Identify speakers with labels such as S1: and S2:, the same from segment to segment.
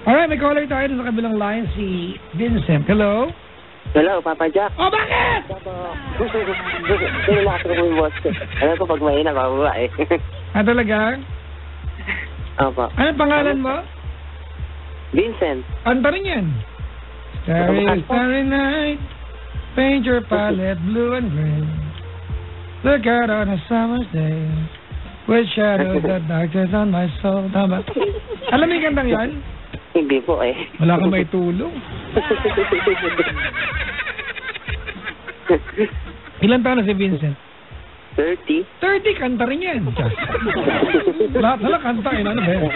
S1: Alright, may caller tayo sa kabilang line, si Vincent. Hello?
S2: Hello, Papa Jack.
S1: Oh, bakit?
S2: Sino lakas ko yung boss ko? Alam ko pag mahina, mababa eh.
S1: Talaga?
S2: Opo.
S1: Anong pangalan mo?
S2: Vincent.
S1: Kanta rin yan. Starry, starry night, paint your palette blue and gray. Look out on a summer's day, with shadows that darkness on my soul. Tama. Alam mo yung kantang yan?
S2: Hindi po eh.
S1: Wala kang may tulong. Ilan taon na si Vincent?
S2: 30.
S1: 30, kanta rin yan. Lahat na lang kanta. Ano ba yan?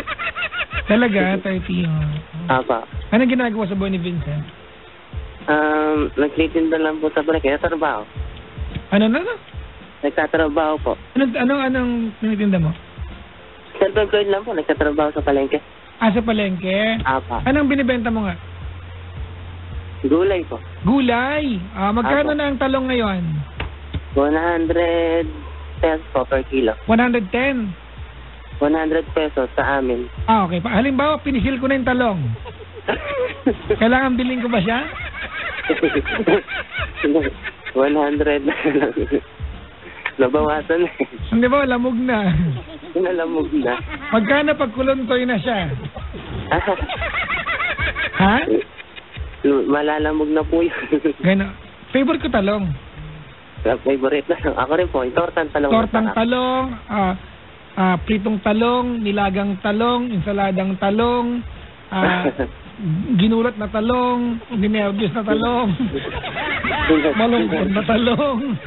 S1: Talaga, 30.
S2: Apa.
S1: Anong ginagawa sa buhay ni Vincent?
S2: Nagtitinda lang po sa palengke. Nagtatrabaho.
S1: Ano?
S2: Nagtatrabaho po.
S1: Anong tinitinda mo?
S2: Self-employed lang po. Nagtatrabaho sa palengke.
S1: Sa palengke?
S2: Apa.
S1: Anong binibenta mo nga?
S2: Gulay po.
S1: Gulay? Magkano
S2: Apo.
S1: na ang talong ngayon?
S2: 100 pesos po per kilo.
S1: 110?
S2: 100 pesos sa amin.
S1: Okay. Halimbawa, pinisil ko na yung talong. Kailangan bilhin ko ba siya?
S2: 100. Nabawasan eh.
S1: Hindi ba? Lamog na.
S2: Nalamog na.
S1: Magkano pag kuluntoy na siya? Ha?
S2: Malalamog na po yun.
S1: Gano'n. Favorite ko talong.
S2: Favorite na lang. Ako rin po. Tortang talong.
S1: Tortang talong, pritong talong, nilagang talong, insaladang talong, ginulat na talong, dinerbios na talong, malungkot na talong.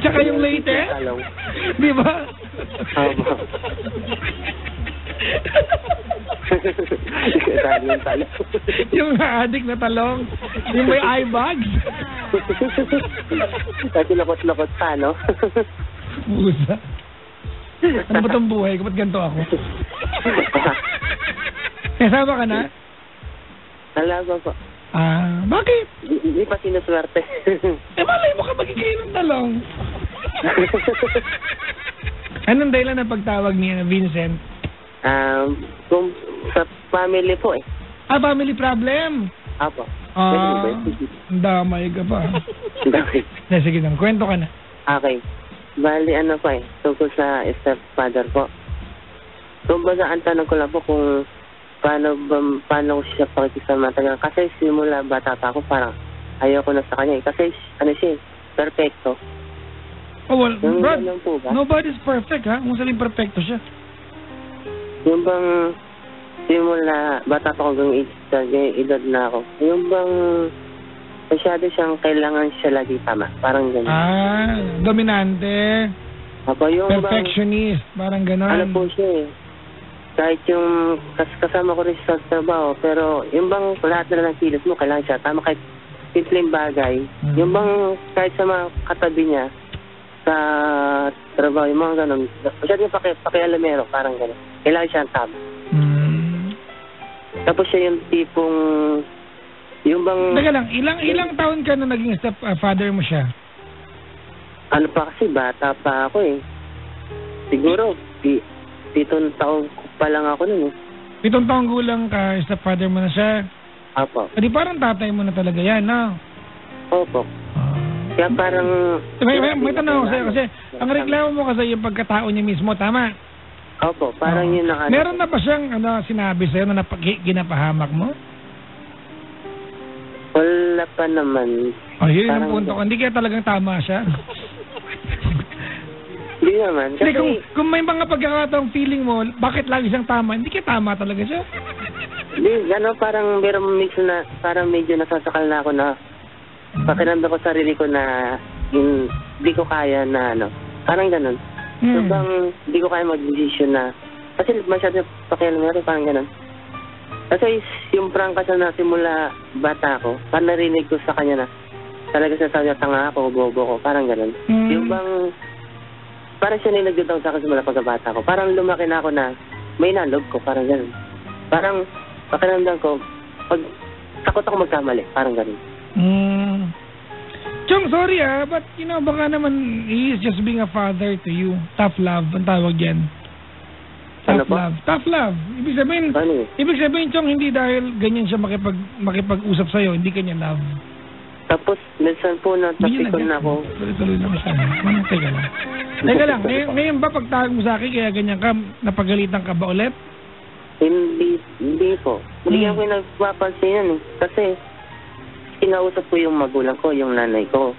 S1: Tsaka yung latest. Di ba? Yung addict na talong, yung may eye bags.
S2: Kasi lakot-lakot pa, no?
S1: Busa. Ano ba itong buhay ko? Ba't ganito ako? Kasama ka na?
S2: Alaga po.
S1: Bakit?
S2: Hindi pa sinuswerte.
S1: Malay mo ka magiging ng talong. Anong dahilan ng pagtawag niya, Vincent?
S2: Kung sa family po eh.
S1: Family problem?
S2: Apo.
S1: Damay ka pa.
S2: Damay.
S1: Sige lang, kwento ka na.
S2: Okay. Bali ano pa eh, tungkol sa stepfather po. Kumbaga, ang tanong ko lang po kung paano ko siya pakikisama. Kasi simula bata pa ako, parang ayoko na sa kanya eh. Kasi ano siya eh, perfecto.
S1: Well, Brad,
S2: po ba?
S1: nobody's perfect ha? Kung saling perfecto siya.
S2: Yung bang simula bata pa ako hanggang edad na ako, yung bang masyado siyang kailangan siya lagi tama. Parang gano'n.
S1: Dominante.
S2: Ako yung
S1: perfectionist. Parang gano'n.
S2: Ano po siya eh. Kahit yung kasama ko rin sa trabaho, pero yung bang lahat na ng kilos mo, kailangan siya tama kahit simpleng bagay. Yung bang kahit sa mga katabi niya, sa trabaho, yung mga gano'n, masyado yung pakialamero, parang gano'n. Kailangan siya tama. Tapos siya yung tipong yung bang...
S1: Teka lang, ilang taon ka na naging stepfather mo siya?
S2: Ano pa kasi, bata pa ako eh. Siguro, 7 taon pa lang ako nun eh.
S1: 7 taong gulang ka, stepfather mo na siya?
S2: Apo.
S1: Di parang tatay mo na talaga yan, no?
S2: Opo. Kaya parang...
S1: May tanong ako sa'yo kasi ang reklamo mo kasi yung pagkatao niya mismo, tama?
S2: Opo, parang yun na...
S1: Meron na ba siyang sinabi sa'yo na ginapahamak mo?
S2: Wala pa naman.
S1: Yun yung punto ko. Hindi kaya talagang tama siya?
S2: Hindi naman.
S1: Kasi kung may mga pagkakataong feeling mo, bakit lagi siyang tama? Hindi kaya tama talaga siya?
S2: Hindi, gano'n parang meron mix na, parang medyo nasasakal na ako na pakiramdam ko sarili ko na hindi ko kaya na parang gano'n. So bang hindi ko kaya mag-decision na, kasi masyado pakialamero, parang gano'n. Kasi yung prangkasan na simula bata ko, parang narinig ko sa kanya na talaga sa sabi tanga ako, bobo ko, parang gano'n. Yung bang parang siya na nagdadaw sa akin simula pagkabata ko. Parang lumaki na ako na may nalog ko, parang gano'n. Parang pakiramdam ko, pag takot ako magkamali, parang gano'n.
S1: Chong, sorry but baka naman he is just being a father to you. Tough love, ang tawag yan.
S2: Ano
S1: Tough
S2: po?
S1: love. Tough love.
S2: Ano?
S1: Ibig sabihin, Chong, hindi dahil ganyan siya makipag-usap sa'yo, hindi kanya love.
S2: Tapos, minsan po natapikon na ako.
S1: Tuloy-tuloy lang siya. Teka lang. Teka lang, ngayon ba pagtawag mo sa akin, kaya ganyan ka, napagalitan ka ba ulit?
S2: Hindi po. Hindi ako nagpapansin yan eh. Kasi, kinausap ko yung magulang ko, yung nanay ko.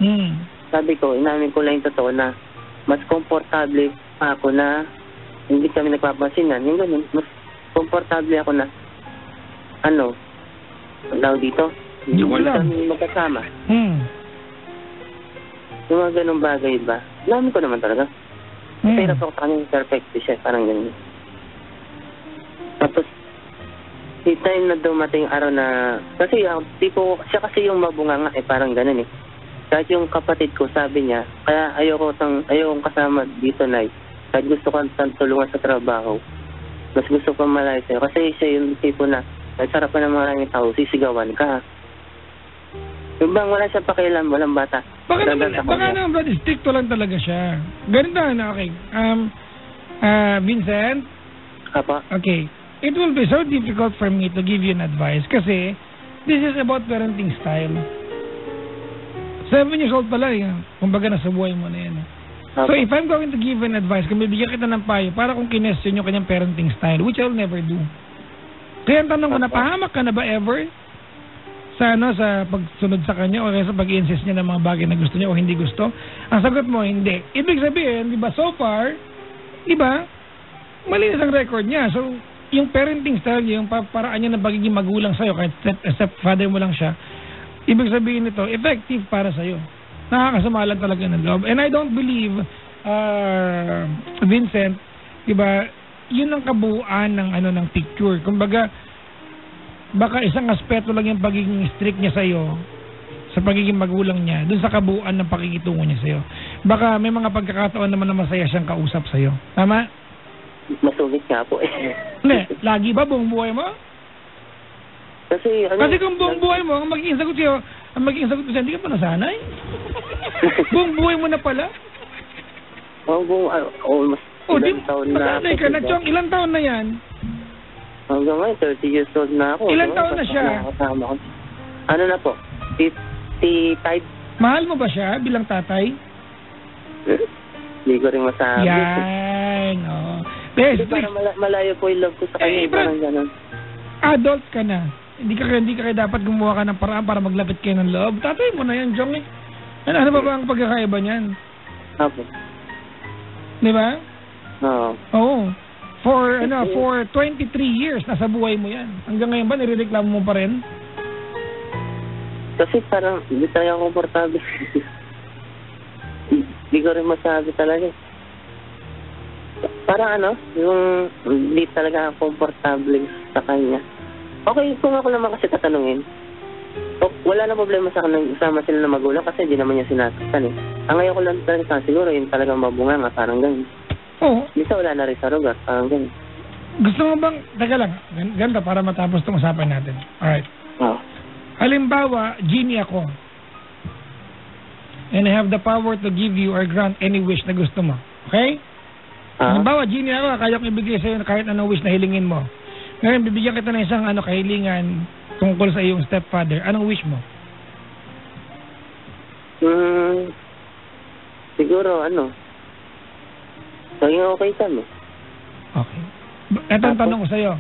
S2: Sabi ko, inamin ko lang yung totoo na mas komportable ako na hindi kami nagpapansin yan. Yung ganun, mas komportable ako na daw dito.
S1: Hindi ko alam.
S2: Kami magkasama. Yung mga ganung bagay ba? Alam ko naman talaga. Pero ako kami perfect siya, parang ganun. Tapos, the time na dumating araw na, kasi tipo, siya kasi yung mabunganga parang ganun eh. Kahit yung kapatid ko, sabi niya, kaya ayokong kasama dito, Nay. Kahit gusto ko tulungan sa trabaho, mas gusto ko malayo sa'yo. Kasi siya yung tipo na, nagsarap pa ng maraming tao, sisigawan ka. Yung bang wala siya pakialam, walang bata.
S1: Baka naman, brad, stricto lang talaga siya. Ganito na, okay. Vincent?
S2: Apa?
S1: Okay. It will be so difficult for me to give you an advice kasi this is about parenting style. 7 years old pala kumbaga nasa buhay mo na yan. So if I'm going to give an advice, kung bibigyan kita ng payo, para kung kinestyon yung kanyang parenting style, which I'll never do. Kaya ang tanong ko, napahamak ka na ba ever sa pagsunod sa kanya o sa pag-insist niya ng mga bagay na gusto niya o hindi gusto? Ang sagot mo, hindi. Ibig sabihin, di ba, so far, di ba, malinis ang record niya. So, yung parenting style niya, yung paraan niya na pagiging magulang sa'yo, kahit stepfather mo lang siya, ibig sabihin nito, effective para sa'yo. Nakakasamalan talaga ng loob. And I don't believe, Vincent, di ba, yun ang kabuuan ng picture. Kumbaga, baka isang aspeto lang yung pagiging strict niya sa'yo, sa pagiging magulang niya, dun sa kabuuan ng pakikitungo niya sa'yo. Baka may mga pagkakataon naman na masaya siyang kausap sa'yo. Tama?
S2: Masungit nga po
S1: Hindi, lagi ba buong buhay mo?
S2: Kasi
S1: kung buong buhay mo, ang magiging sagot sa'yo, hindi ka pa nasanay? Buong buhay mo na pala?
S2: Almost ilang taon na ako.
S1: Ka na, Chong, ilang taon na yan?
S2: Hanggang ngayon, 30 years old na ako.
S1: Ilang taon na siya?
S2: Ano na po? 55?
S1: Mahal mo ba siya bilang tatay?
S2: Hindi ko rin masabi.
S1: Yan, oo.
S2: Parang malayo po yung love ko sa kanya. Parang gano'n.
S1: Adult ka na. Hindi ka dapat gumawa ka ng paraan para maglapit kayo ng loob. Tatay mo na yan, Jong. Ano ba ang pagkakaiba niyan?
S2: Apo.
S1: Di ba?
S2: Oo.
S1: Oo. For 23 years, nasa buhay mo yan. Hanggang ngayon ba, nirereklamo mo pa rin?
S2: Kasi parang hindi tayo komportable. Hindi ko rin masabi talaga. Parang yung hindi talaga komportable sa kanya. Okay, kung ako naman kasi tatanungin, wala na problema sa kanang isama sila na magulang kasi hindi naman niya sinasaktan eh. Ang ngayon ko lang talaga siguro yung talagang mabunga parang ganyan.
S1: Oo.
S2: Bisa wala na rin sa lugar, parang ganyan.
S1: Gusto mo bang, teka lang, ganda para matapos itong usapan natin. Alright.
S2: Oo.
S1: Halimbawa, genie ako. And I have the power to give you or grant any wish na gusto mo. Okay? Halimbawa, genie ako, kaya kong ibigay sa'yo kahit anong wish na hilingin mo. Ngayon, bibigyan kita ng isang kahilingan tungkol sa iyong stepfather. Anong wish mo?
S2: Siguro, maging okay kami.
S1: Okay. Ito ang tanong ko sa'yo.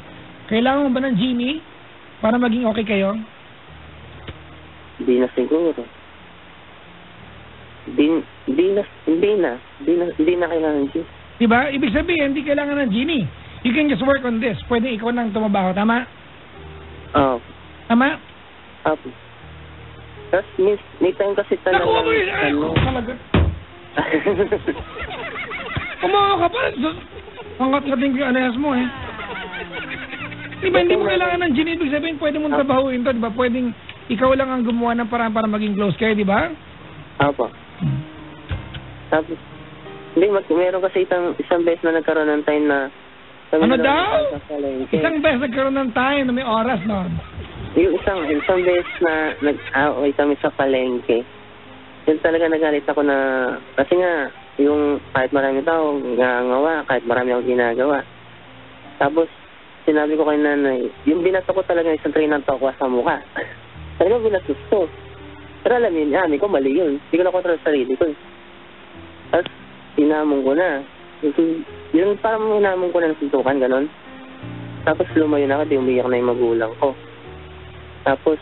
S1: Kailangan mo ba ng genie para maging okay kayo?
S2: Hindi na siguro. Hindi na kailangan ng genie.
S1: Diba? Ibig sabihin, hindi kailangan ng genie. You can just work on this. Pwede ikaw nang tumabaho. Tama?
S2: Oo.
S1: Tama?
S2: Opo. Tapos, may time kasi talaga.
S1: Nakuha mo yun. Ay, talaga. Kumawa ka pa. Pangat-kating ko yung anayas mo Diba, hindi mo kailangan ng genie. Ibig sabihin, pwede mong trabahuin to. Diba? Pwedeng ikaw lang ang gumawa ng paraan para maging close kayo. Diba?
S2: Opo. Tapos, hindi, meron kasi isang beses na nagkaroon ng time na...
S1: Ano daw? Isang beses nagkaroon ng time na may oras nun.
S2: Yung isang beses na nag-away kami sa palengke. Yun talaga nagalit ako na... Kasi nga, yung kahit marami tao, ngawa, kahit marami akong ginagawa. Tapos, sinabi ko kay nanay, yung binato ko talaga isang tray ng tokwa sa mukha. Talagang binatos ko. Pero alam yun, amin ko, mali yun. Hindi ko na-control sa sarili ko. Tapos, inamon ko na. Yun, parang inamon ko na ng suntukan, ganon. Tapos, lumayo na ako, di umiyak na yung magulang ko. Tapos,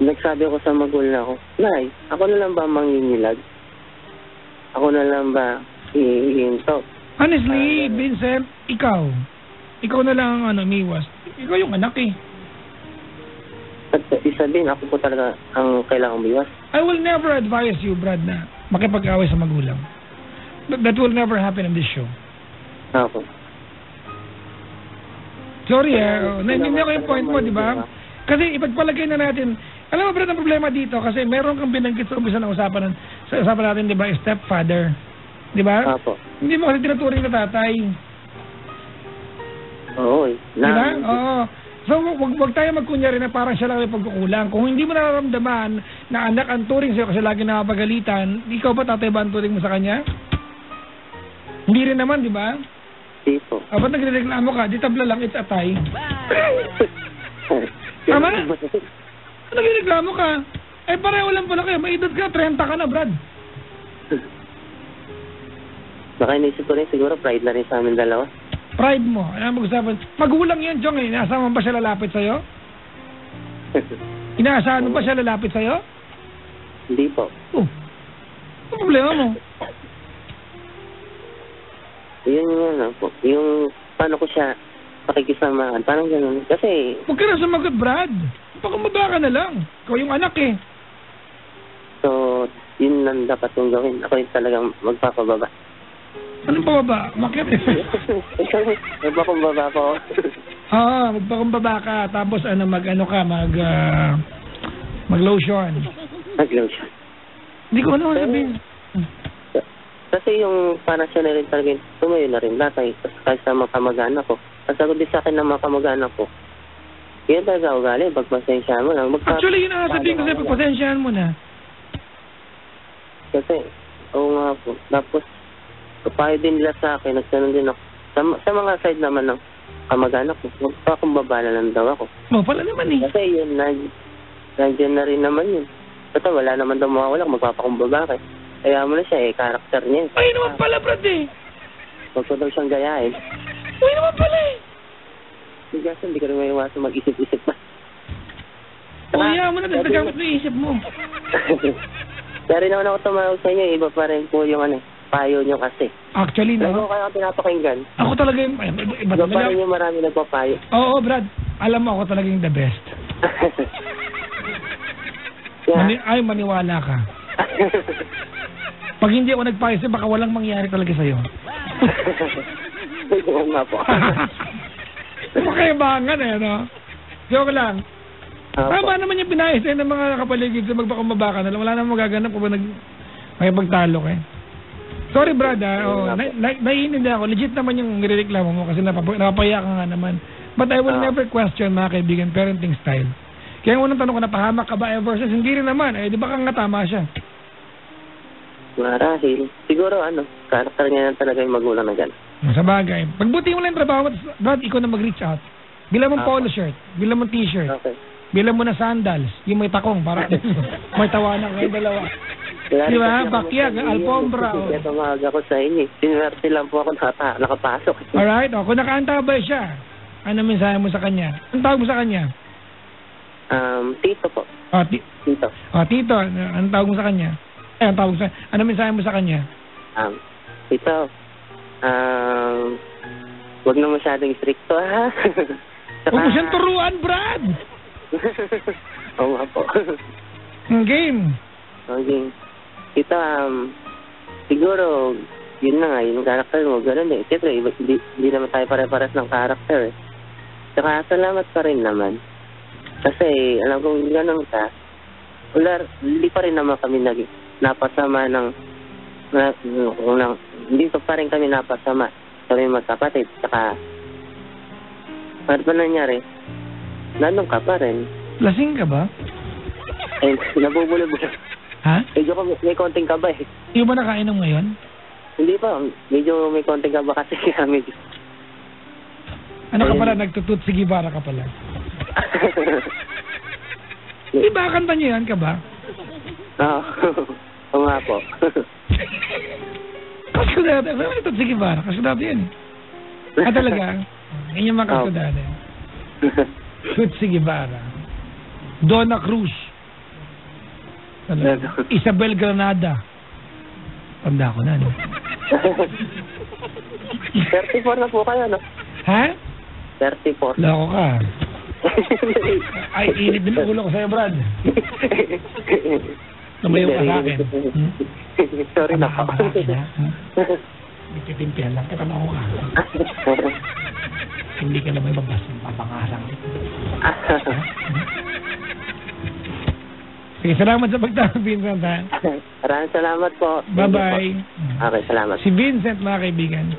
S2: nagsabi ako sa magulang ko, Nay, ako na lang ba mangingilag? Ako na lang ba ihinto?
S1: Honestly, Vincent, ikaw na lang ang umiwas. Ikaw yung anak eh.
S2: At isabihin, ako po talaga ang kailangang umiwas.
S1: I will never advise you, Brad, na makipag-away sa magulang. That will never happen in this show.
S2: Ako.
S1: Sorry naiintindihan ko yung point mo, di ba? Kasi ipagpalagay na natin, alam mo, Brad, ang problema dito, kasi meron kang binanggit sa umpisa ng usapan natin, di ba, stepfather. Di ba?
S2: Apo.
S1: Hindi mo kasi tinuturing na tatay.
S2: Oo.
S1: Di ba? Oo. So, wag tayo magkunyari na parang siya lang may pagkukulang. Kung hindi mo nararamdaman na anak ang turing sa'yo kasi lagi nakapagalitan, ikaw ba tatay ba ang turing mo sa kanya? Hindi rin naman, di ba?
S2: Hindi po.
S1: Ba't nagrereklamo ka? Di tabla lang, it's atay. Tama na? Nagrereklamo ka? Eh, pareho lang pala kayo. May edad ka, 30 ka na, Brad.
S2: Baka inisip ko rin, siguro pride na rin sa amin dalawa.
S1: Pride mo. Ano mag-usapan? Magulang yan, Jong. Inaasahan mo ba siya lalapit sa'yo? Inaasahan mo ba siya lalapit sa'yo?
S2: Hindi po.
S1: Oh. Ano problema mo?
S2: Yun po. Yung paano ko siya pakikisamahan. Parang gano'n. Kasi...
S1: Huwag ka na sumagot, Brad. Pakumaba ka na lang. Ikaw yung anak eh.
S2: So, yun lang dapat yung gawin. Ako yung talagang magpapababa.
S1: Anong pababa? Makit eh.
S2: Magpakumbaba po.
S1: Oo, magpakumbaba ka. Tapos mag-lotion.
S2: Mag-lotion.
S1: Hindi ko ano sabihin.
S2: Kasi yung para siya na rin talaga, tumayo na rin latay. Kahit sa mga kamag-anak ko. Sasagot din sa akin ng mga kamag-anak ko. Yan talaga ugali. Pagpasensyahan mo lang.
S1: Actually, yun ang sabihin kasi pagpasensyahan mo na.
S2: Kasi, oo nga po. Tapos, kapayo din nila sa akin, nagsanon din ako. Sa mga side naman ng kamag-anak ko, magpakumbaba na lang daw ako.
S1: Oo, pala naman eh.
S2: Kasi yun, nandiyan na rin naman yun. Basta wala naman daw mawawala kung magpapakumbaba ka. Kaya mo na siya karakter niya.
S1: Ay naman pala, Brad eh.
S2: Huwag ko daw siyang gayahin.
S1: Uy naman pala eh.
S2: Hindi ka rin may iwasan mag-isip-isip pa.
S1: Uya mo na, nagdagamit mo yung isip mo.
S2: Kaya rin naman ako tumawag sa inyo, iba pa rin po yung payo nyo kasi.
S1: Actually, no?
S2: Ano kayo pinapakinggan?
S1: Ako talaga yung...
S2: Iba pa rin yung marami nagpapayo.
S1: Oo, Brad. Alam mo, ako talaga yung the best. Maniwala ka. Pag hindi ako nagpayo sa'yo, baka walang mangyari talaga sa'yo.
S2: Oo nga po.
S1: Makayabangan eh, no? Joke lang. Tama naman yung pinayos ng mga kapaligid sa magpakumbaba ka na lang. Wala namang magaganap kung makipagtalo ka eh. Sorry, Brad, naiintindihan ako. Legit naman yung nirereklamo mo kasi napapaya ka nga naman. But I will never question, mga kaibigan, parenting style. Kaya unang tanong ko, napahamak ka ba ever since? Hindi rin naman. Eh, di ba kang nga tama siya?
S2: Marahil. Siguro, karakter niya na talaga yung magulang na gano'n.
S1: Sa bagay. Pagbuti mo lang yung trabaho, Brad, ikaw na mag-reach out. Bilang mong polo shirt, bilang mong t-shirt, bilang mo na sandals, yung may takong, para may tawanan kayo dalawa. Di ba? Bakyag, alfombra.
S2: Kaya tumawag ako sa inyo. Sinwerte lang po ako nakapasok.
S1: Alright, kung nakaantabay siya, ano mensahe mo sa kanya? Anong tawag mo sa kanya?
S2: Tito po.
S1: Tito. Tito, anong tawag mo sa kanya? Ano mensahe mo sa kanya?
S2: Tito, wag na masyadong stricto, ha?
S1: Huwag mo siyang turuan, Brad!
S2: Oo nga po.
S1: Game.
S2: Okay. Tito, siguro, yun na nga, yung karakter mo, gano'n eh. Siyempre, hindi naman tayo pare-pares ng karakter eh. Saka, salamat pa rin naman. Kasi, alam kong gano'n ka, hindi pa rin naman kami napasama hindi pa rin kami napasama. Kami magkapatid. Saka, ano pa nangyari? Nanong ka pa rin.
S1: Lasing ka ba?
S2: Eh, nabubulo-bulo.
S1: Ha?
S2: Medyo may konting kaba eh.
S1: Hindi ba nakainom ngayon?
S2: Hindi pa. Medyo may konting kaba kasi medyo...
S1: Ano ka pala, nagtututsi Guevara ka pala. Di ba, kanta niyo yan ka ba?
S2: Oo. Oo nga po.
S1: Kaskudada. Ano nagtutsi Guevara? Kaskudada yan eh. Ah, talaga? Yan yung mga kaskudada. Tutsi Guevara. Donna Cruz. Isabel Granada. Tanda ko na, no?
S2: 34 na po kayo, no?
S1: Ha?
S2: 34.
S1: Loko ka. Ay, init din ang ulo ko sa'yo, Brad. Tumayo ka sa akin.
S2: Sorry na po.
S1: Tama ka sa akin, ha? Nagtitimpihan lang. Katama ko ka. Hindi ka na may babas. Papangarang. Sige, salamat sa pagtawag, Vincent, ha?
S2: Maraming salamat po.
S1: Bye-bye.
S2: Okay, salamat.
S1: Si Vincent, mga kaibigan.